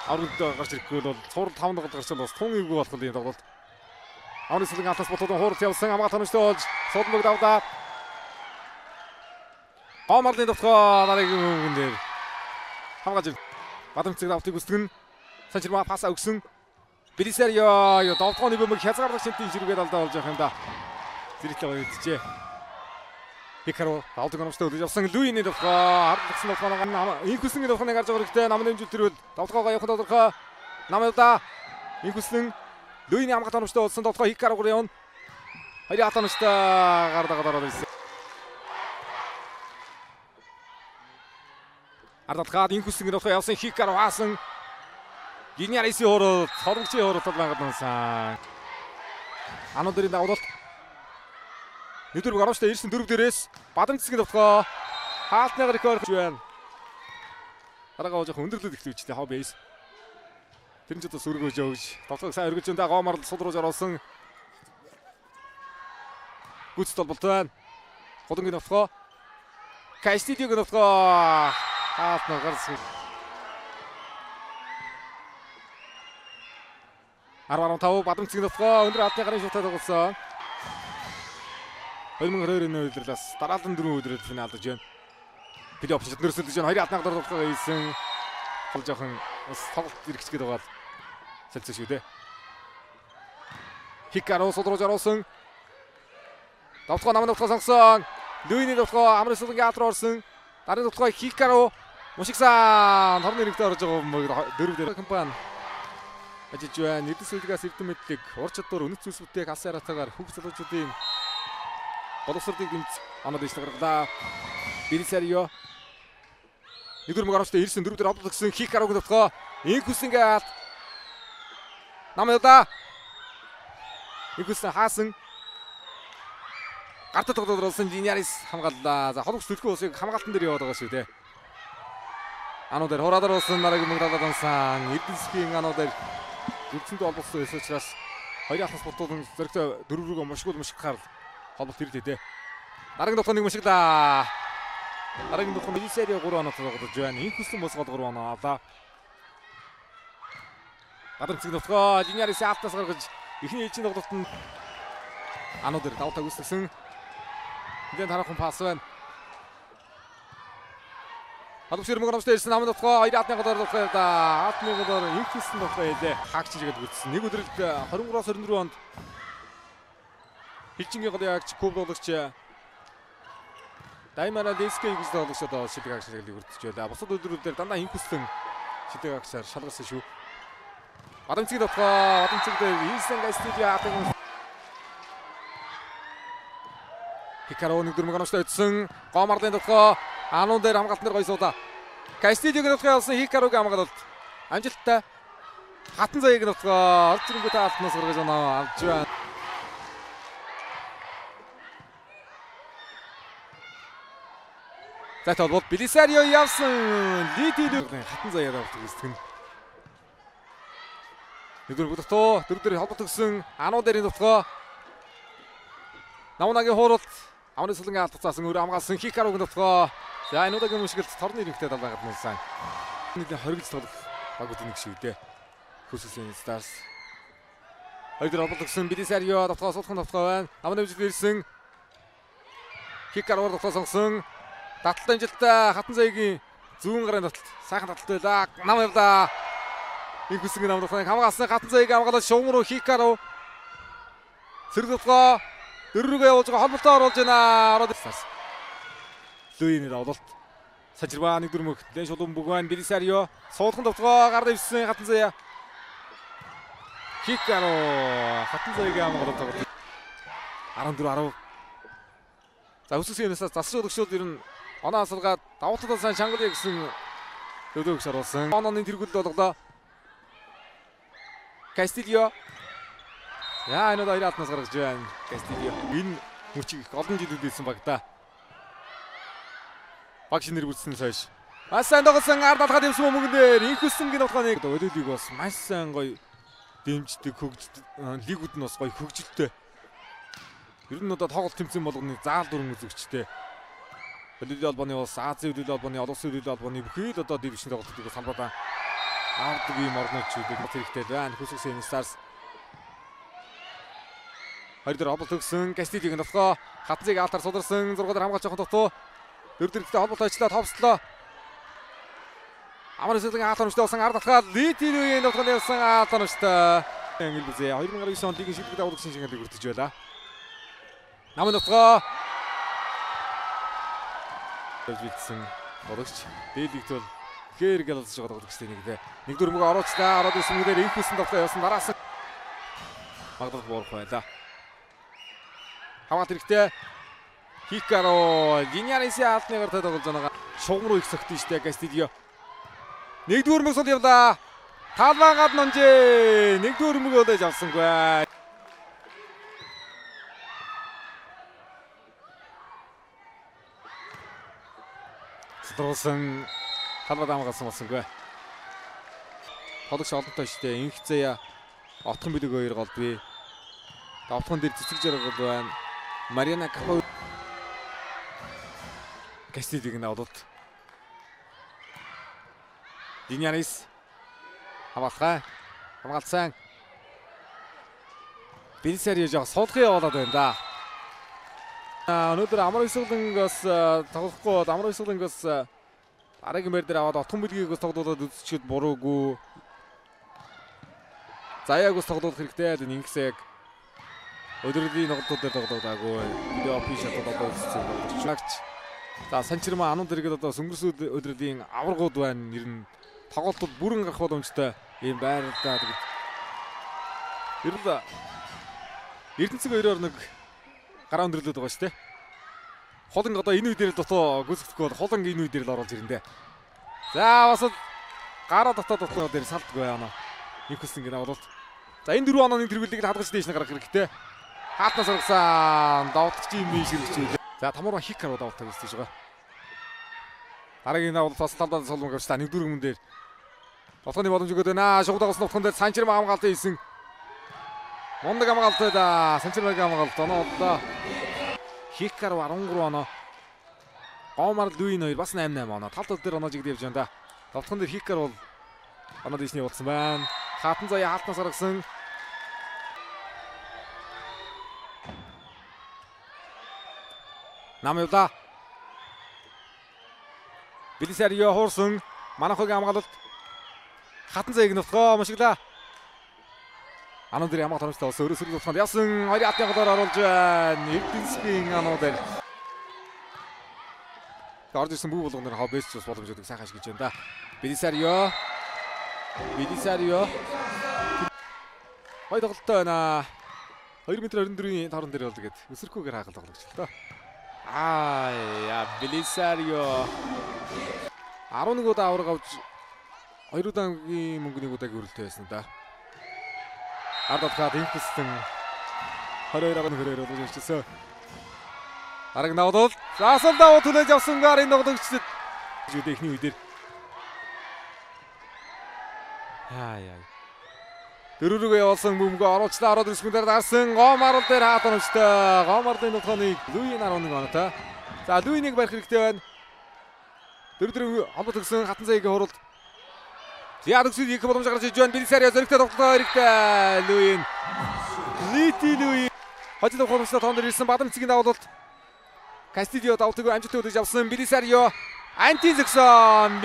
аврагд гарч ирэхгүй бол цуур 5 дахь гарч бас тун ивгүй болох юм тоглолт. Авны сэлэн алтаас ботодон хуурд явсан амгаалт хоногчтой содмог давдаа. Гомарлын довтгоо нарыг өвгөн дээр хамгааж Бадамцэг давтыг үсгэн Санчирма паса өгсөн. Белисарио довтгооны бөмбөг хязгаарлагч шинтийн ширүүгээд алдаа болж явах юм да. Зэрэглээ өгдөжээ. Хикаро давтыг оновчтой өдөж явсан Луины довтгоо хардлагсан довтгоо инкүсний довтгооны гарч байгаа хэрэгтэй намын хэмжүүл төрөл довтгоогоо явах тодорхой намайда инкүсэн Луины амгаалт оновчтой болсон довтгоо Хикаро гурав явна. Хоёрын хатанчтай гардагаад ороод ирсэн. Ардалгаад инкүсний довтгоо явсан Хикаро хаасан Гиньяриси хоороо цоргочийн хоороо толгойд нуусан. Ануударын дагуулалт Нүдүрг оромжтой ирсэн дөрөв дээрээс Бадамцгийн довтгоо хаалтныгаар их ойрхож байна. Дараагаа жоох өндөрлөд ихлэвчтэй хав бейс. Тэр нь ч одоо сүргөөж өгж довтгог сайн өргөж өндөө гоомар сул руу зориулсан. Гүц толболт байна. Холонгийн довтгоо Кастидиогийн довтгоо хаалтныгаар гарсан. 15 Бадамцгийн довтгоо өндөр алтны гарын шуутад тоглосон. 2020 өдрөөс дараалан 4 өдрөд финалдж байна. Плей-офф шат нэрсэлж байна. Хоёрын хатнаа довтгоо хийсэн. Хол жоохон бас тоглолт иргэцгээд байгаа л салцсан шүү дээ. Хикаро сул руу зориулсан. Довтгоо намын довтгоо сонгосон. Луины довтгоо Амрисулгийн гаалт руу орсон. Дарын довтгоо Хикаро мушигсан. Хорны нэрэгтэй орж байгаа дөрөв дээр компани ажиж байна. Эдис үлгээс эрдэм мэдлэг ур чадвар үнэт зүйлс бүтээх алсын хараатаагаар хүүхд залуучуудын боловсролыг дэмж оноод иж тагаргалаа. Белисарио нэгдүгээр мөөрөстэй ирсэн дөрөв дээр авдал гисэн Хикарог довтгоо инкүсэн гаалт намайда инкүсэн хаасан гартад тоглоулсан Гиньярис хамгааллаа. За холбогч төлхөө усыг хамгаалтан дээр яваад байгаа шүү дээ. Ануу дээр хураадар болсон нарыг мөнгөдөлд ансан Эдисгийн ануу дээр зүгцэнд олбосон байсан учраас хоёрын ахнаас бутуулан зөрөгтэй дөрөв рүүгээ мушгихаар холбогт ирлээ дээ. Дараагийн довтгоо нэг мушиглаа. Дараагийн довтгоо Белисарио 3 оноо тоглож байна. Инкүсэн босгоод 3 оноо авлаа. Бадамцгийн довтгоо Гиньярис автаас гаргаж эхний ээлжийн тоглолтод ануу дээр давтаг үсгэсэн. Энд харахгүй пас байна. Хадвшир мөнгөмжтэй ирсэн намын довтгоо 2 хатны голоор довтгоо да. Хатны голоор инкүсэн довтгоо ялээ. Хаагчижгээд үлдсэн. Нэг өдрөлд 23-аас 24 онд Хилчингийн гол ягч клубологч Даймара Лескей гэж тоглогч одоо шидэг агшилыг үрдэж байлаа. Бусад өдрүүдээр дандаа инкүслэн шидэг агшаар шалгасан шүү. Бадамцгийн довтгоо Бадамцгийн Инсэн Кастидио атаг Хикаро нэг дөрмөг оноостой өдсөн Гомарлын довтгоо Ануун дээр хамгаалт нар гойсуудаа. Кастидиогийн довтгоо олсон Хикарогийн хамгаалалт амжилттай. Хатан заяагийн довтгоо орж ирэнгүүт алтнаас гаргаж оноо авч байна. За толбол Белисарио явсан. Лидидэг хатан заяа давтаг эсгэн. Нэгдүгээр довтгоо дөрөв дээр холбот өгсөн Ануун дээрийн довтгоо. Намунагийн хууралт Амны сулангийн алдцаасан өөрөө хамгаалсан Хикарогийн довтгоо. За энэ удаагийн мушгилд торны нэрхтээ далайгаад нуусан. Нийлэн хоригдс тоглох багуудын нэг шүү дээ. Хөсөслийн Stars. Хоёрдор холбот өгсөн Белисарио довтгоо суулгах довтгоо байна. Амны хэмжил ирсэн. Хикаро довтгоо сонгосон. Таталтай амжилттай хатан заяагийн зүүн гарын таталт сайхан таталт байлаа. Нам явлаа. Инкүсгийн нам довтгоог хамгаалсан хатан заяагийн хамгаалал шугам руу Хикаро. Сэрэг довтгоо дөрөврөөгөө явуулж байгаа холболтоо оруулж байна. Ороод ирсэн. Луины давлалт. Сажирба нэг дөрмөг. Дэн шулуун бүгэн Белисарио суулгах довтгоо гар дэвсэн хатан заяа. Хикаро хатан заяагийн хамгаалалт тоглож 14-10. За өсөсгийнээс засаж өгшөд ер нь оноо асалгаад давталтаа сайн шангалъя гэсэн өвдөөгч оруулсан. Онооны тэргүүл болголоо. Кастидио яа энэ хоёр алтнаас гаргаж байна. Кастидио энэ мөчийг олон жил үлдээсэн баг да. Баг шинээр бүтснээс хойш. Маш сайн тоглосон ард алхаад юмсан мөнгөн дээр инкүсэнгийн довтгооныг өлөлийг бас маш сайн гоё дэмждэг хөгждөг лигүүд нь бас гоё хөгжилтэй. Ер нь одоо тоглолт тэмцээн болгоны заал дүрэн үзэгчтэй. Хөлөөллийн албаны улс, Азийн хөлөөллийн албаны, олон улсын хөлөөллийн албаны бүхий л одоо дивизийн тоглолтыг салбараа Авдаг юм орночдыг хэрэгтэй байна. Хүссэн Stars. Хоёр дээр холболт өгсөн Кастидиг нь тосгоо. Хатцыг алтаар сударсан 6 дээр хамгаалж явах тогтоо. 4 дэрэгтэй холболт ажиллаад товслоо. Амар эсэлэн аатамштай болсон ард талхаа Литигийн дотгонд явсан аатамштай. Англи бүзээ 2009 онд лигийн шилдэг давуулах шинжилгээнд хүртэж байлаа. Намын дотгоо Бэлдсэн бодогч дээлэгт бол гээр гэлж байгаа бодогчтой нэгдээ. Нэг дөрмөг оруулчлаа. Ороод ирсэн мөдөр инхсэн дотоо явсан дараасан. Магадгүй боорох байлаа. Хамгаалт хэрэгтэй. Хикаро Линьяниси алтныгаар тоглож байгаа. Шугам руу их согтсон штэ Кастидио. Нэгдүгээр мөг сул явлаа. Талбай гадна нунжээ. Нэгдүгээр мөг өдөөж авсангүй. Струусан талбай дамгасан болсонгүй. Тоглогч олонтой штэ. Инхцээ отхон билег 2 голдвэ. Отхон дээр цэцэг жаргал байна. Мариана Капо Кастидиг навдут. Линьянис хамгаалсан. Бэлсэрио жоо суулгын явуулаад байна да. Өнөөдөр амар исгэлэнгээс тоглохгүй амар исгэлэнгээс ариг мэр дээр аваад отхон билгийг ус тоглуулаад үзчихэд буруугүй. Заяаг ус тоглуулах хэрэгтэй. Инхсэг өдрөлийн ногдууд дээр тоглоодаагүй. Видео офишиал тоглоодсон. За Санчирма анууд дэргэд одоо сөнгөрсөн өдрөлийн аваргууд байна. Ер нь тоглолтод бүрэн гарах боломжтой юм байна да. Ер нь Эрдэнэцэг 2-1 гараа өндөрлөд байгаа шүү дээ. Холон одоо энэ үе дээр дотоо гүйцэтгэхгүй бол холон энэ үе дээр л оролж ирэндээ. За бас гараа дотоо дээр салдгүй байна. Инхсэн гэнэ бололт. За энэ 4 онооны тэргүүлийг хадгалж дээш гарах хэрэгтэй. Хаатнаас ургасан давтагч юм биш хэрэгч. За тамуур хикар давтаг гэж байгаа. Дараагийн навал бас талбай солон гавчлаа 1-4 өмнө дээр. Толгойн боломж өгöd байна. Шугдагс нутган дээр Санчирма хамгаалт хийсэн. Мундаг хамгаалт да. Санчирмагийн хамгаалт оноо. Хикар 13 оноо. Гомар Луин 2 бас 8-8 оноо. Тал тал дээр оноо жигд явж байна да. Толгойн дээр хикар бол оноо дэшний болсон байна. Хатан заяа хаалтнаас гаргасан. Нам явлаа. Бэлсэрио хуурсан. Манайхыг хамгаалалт. Хатан заяаг нутгаа машиглаа. Анууд дээр ямар томчтой болсон өрөөсөөр тусганд явсан. Хоёрын атны голоор оруулж байна. Эрдэнэсгийн анууд дээр. Орж ирсэн бүх болгон дээр хаа бэсч бас боломжуудыг сайхан ашиглаж байна да. Бэлсэрио. Хоёр тоглолттой байна. 2 м 24-ийн торон дээр бол тэгээд өсөрхгүйгээр хаагалт тоглож л доо. Бэлсэрио 11 удаа авраг авч 2 удаагийн мөнгөний удааг өрөлтөө байсан да. Ардадхад инхсэн 22-аар хөрөөр болж ирсэн. Араг навдал заасан давуу түлээж авсан гарын ногдогчд жүдэ ихний үе дээр. Дөрөврөгөө явуулсан бөмбөгөө оруулчлаа. Ороод ирсэн дээр дарсан. Гомар дээр хаатамжтай. Гомарын нутгааны Луин 11 оноотой. За Луинийг барих хэрэгтэй байна. Дөрөв холбот өгсөн хатан заягийн хуралд. Яад өгсөн их боломж гарч иж байна. Бэлсэрио зөрөгтэй тоглох хэрэгтэй. Луин. Луин. Хожид хуралсаа тоон дээр ирсэн Бадамцгийн давуулалт. Кастидио давтаггүй амжилттай өдөж авсан. Бэлсэрио анти зэгсэн.